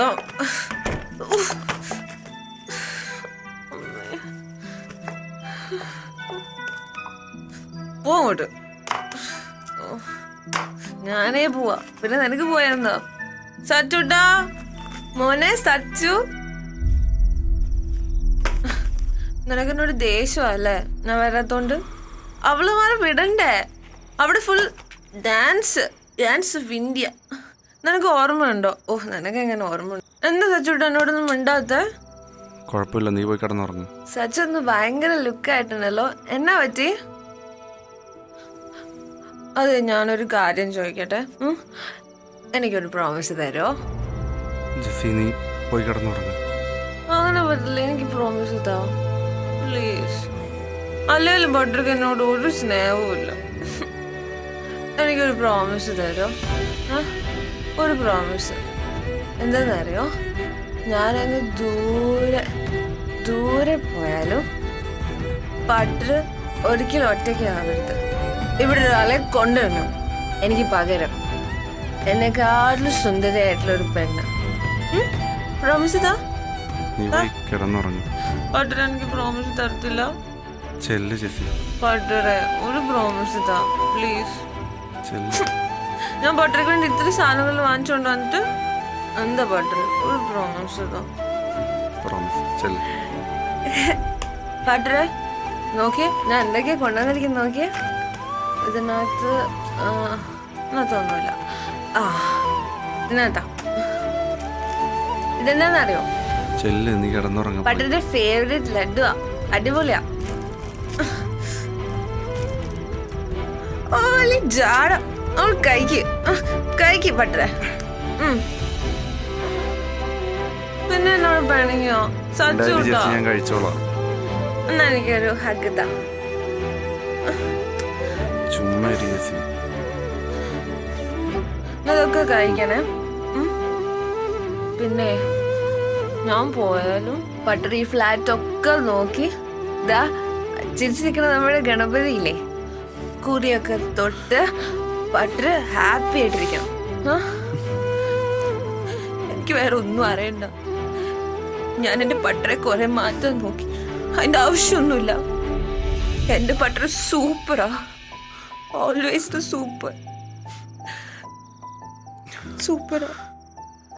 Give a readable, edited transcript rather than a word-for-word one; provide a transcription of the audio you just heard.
എന്തോ പോങ്ങോട്ട്. ഞാനേ പോവാ, പിന്നെ നിനക്ക് പോയാ സച്ചുട്ടാ മോനെ. സച്ചു, നിനക്കെന്നോട് ദേഷ്യമല്ലേ ഞാൻ വരാത്തോണ്ട്? അവളുമാരെ വിടണ്ടേ? അവിടെ ഫുൾ ഡാൻസ് ഓഫ് ഇന്ത്യ. നിനക്ക് ഓർമ്മയുണ്ടോ? ഓ, നിനക്ക് എങ്ങനെ ഓർമ്മയുണ്ട്? എന്താ സച്ചുട്ടാ എന്നോടൊന്നും മിണ്ടാത്ത? കുഴപ്പമില്ല, നീ പോയി കിടന്നുറങ്ങും. സച്ചു ഒന്ന് ഭയങ്കര ലുക്കായിട്ടുണ്ടല്ലോ, എന്നാ പറ്റി? അതെ, ഞാനൊരു കാര്യം ചോദിക്കട്ടെ? എനിക്കൊരു പ്രോമിസ് തരോ? ജെസ്സി, നീ പോയി കിടന്നുറങ്ങും. അങ്ങനെ പറ്റില്ല, എനിക്ക് പ്രോമിസ് താ പ്ലീസ്. അല്ലേലും ബട്ടർക്ക് എന്നോട് ഒരു സ്നേഹവും ഇല്ല. എനിക്കൊരു പ്രോമിസ് തരോ? ഒരു പ്രോമിസ്. എന്താന്നറിയോ? ഞാനങ്ങ് ദൂരെ പോയാലും ബട്ടർ ഒരിക്കലും ഒറ്റയ്ക്കാവരുത്. ഇവിടെ ഒരാളെ കൊണ്ടുവരണം എനിക്ക് പകരം, എന്നെക്കാട്ടിലും സുന്ദരിയായിട്ടുള്ള ഒരു പെണ്ണ്. പ്രോമിസ് താ. നീ പോയി കിടന്നുറങ്ങും. ബട്ടർ എനിക്ക് പ്രോമിസ് തരത്തില്ല? ചെല്ല് ജെസ്സി. ബട്ടറെ ഒരു പ്രോമിസ് താ പ്ലീസ്. ചെല്ല്. ഞാൻ ബട്ടർക്ക് വേണ്ടി ഇത്തിരി സാധനങ്ങൾ വാങ്ങിച്ചോണ്ട് വന്നിട്ട് എന്താ ബട്ടർ ഒരു പ്രോമിസ് താ. പ്രോമിസ്. ചെല്ല്. ബട്ടറെ നോക്കിയേ, ഞാൻ എന്തൊക്കെയാ കൊണ്ടുവന്നിരിക്കുന്നു നോക്കിയേ. ഇതിനകത്ത് ഒന്നുമില്ല. ഇതിനകത്താ. ഇതെന്താന്നറിയോ? ചെല്ല്, നീ കിടന്നുറങ്ങും. ബട്ടറിന്റെ ഫേവറേറ്റ് ലഡുവാ, അടിപൊളിയാ. ഓ, വലിയ ജാട. അവൾ കഴിക്ക് ബട്ടറെ. പിന്നെ എന്നോട് പണിയോ? സച്ചു ഞാൻ കഴിച്ചോളാം. എന്നാ എനിക്കൊരു ഹഗ് താ. ചുമ്മാ ജെസ്സി. അതൊക്കെ കഴിക്കണേ. പിന്നെ ഞാൻ പോയാലും ബട്ടർ ഈ ഫ്ലാറ്റ് ഒക്കെ നോക്കി ഇതാ ചിരിച്ചിരിക്കണ നമ്മുടെ ഗണപതി ഇല്ലേ, കുറിയൊക്കെ തൊട്ട് ബട്ടർ ഹാപ്പി ആയിട്ടിരിക്കണം. എനിക്ക് വേറെ ഒന്നും അറിയണ്ട. ഞാൻ എന്റെ ബട്ടറെ കുറെ മാറ്റാൻ നോക്കി, അതിന്റെ ആവശ്യമൊന്നുമില്ല. എന്റെ ബട്ടർ സൂപ്പറാ, ഓൾവേസ് ദ സൂപ്പറാ.